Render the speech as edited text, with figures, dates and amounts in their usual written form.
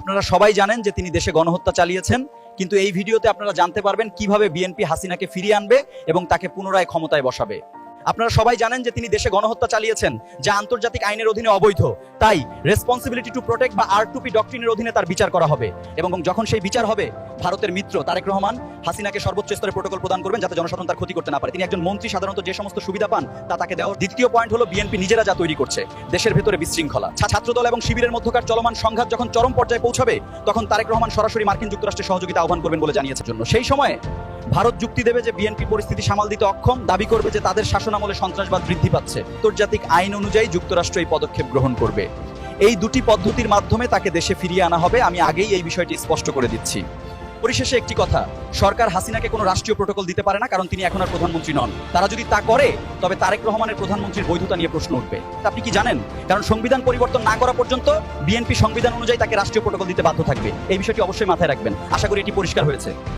আপনারা সবাই জানেন যে তিনি দেশে গণহত্যা চালিয়েছেন, কিন্তু এই ভিডিওতে আপনারা জানতে পারবেন কিভাবে বিএনপি হাসিনাকে ফিরিয়ে আনবে এবং তাকে পুনরায় ক্ষমতায় বসাবে। আপনারা সবাই জানেন যে তিনি দেশে গণহত্যা চালিয়েছেন, যা আন্তর্জাতিক আইনের অধীনে অবৈধ। তাই রেসপন্সিবিলিটি টু প্রোটেক্ট বা R2P ডক্ট্রিনের অধীনে তার বিচার করা হবে এবং যখন সেই বিচার হবে, ভারতের মিত্র তারেক রহমান হাসিনাকে সর্বোচ্চ স্তরে প্রোটোকল প্রদান করবেন যাতে জনসাধারণ তার ক্ষতি করতে না পারে। তিনি একজন মন্ত্রী, সাধারণত যে সমস্ত সুবিধা পান তা তাকে দেওয়া। দ্বিতীয় পয়েন্ট হলো বিএনপি নিজেরা যা তৈরি করছে, দেশের ভেতরে বিশৃঙ্খলা, ছাত্রদল এবং শিবিরের মধ্যকার চলমান সংঘাত যখন চরম পর্যায়ে পৌঁছাবে, তখন তারেক রহমান সরাসরি মার্কিন যুক্তরাষ্ট্রের সহযোগিতা আহ্বান করবেন বলে জানিয়েছে। জন্য সেই সময়ে ভারত যুক্তি দেবে যে বিএনপি পরিস্থিতি সামাল দিতে অক্ষম, দাবি করবে যে তাদের শাসনামলে সন্ত্রাসবাদ বৃদ্ধি পাচ্ছে। আন্তর্জাতিক আইন অনুযায়ী যুক্তরাষ্ট্র এই পদক্ষেপ গ্রহণ করবে। এই দুটি পদ্ধতির মাধ্যমে তাকে দেশে ফিরিয়ে আনা হবে। আমি আগেই এই বিষয়টি স্পষ্ট করে দিচ্ছি। পরিশেষে একটি কথা, সরকার হাসিনাকে কোনো রাষ্ট্রীয় প্রোটোকল দিতে পারে না, কারণ তিনি এখন আর প্রধানমন্ত্রী নন। তারা যদি তা করে, তবে তারেক রহমানের প্রধানমন্ত্রীর বৈধতা নিয়ে প্রশ্ন উঠবে। আপনি কি জানেন? কারণ সংবিধান পরিবর্তন না করা পর্যন্ত বিএনপি সংবিধান অনুযায়ী তাকে রাষ্ট্রীয় প্রোটোকল দিতে বাধ্য থাকবে। এই বিষয়টি অবশ্যই মাথায় রাখবেন। আশা করি এটি পরিষ্কার হয়েছে।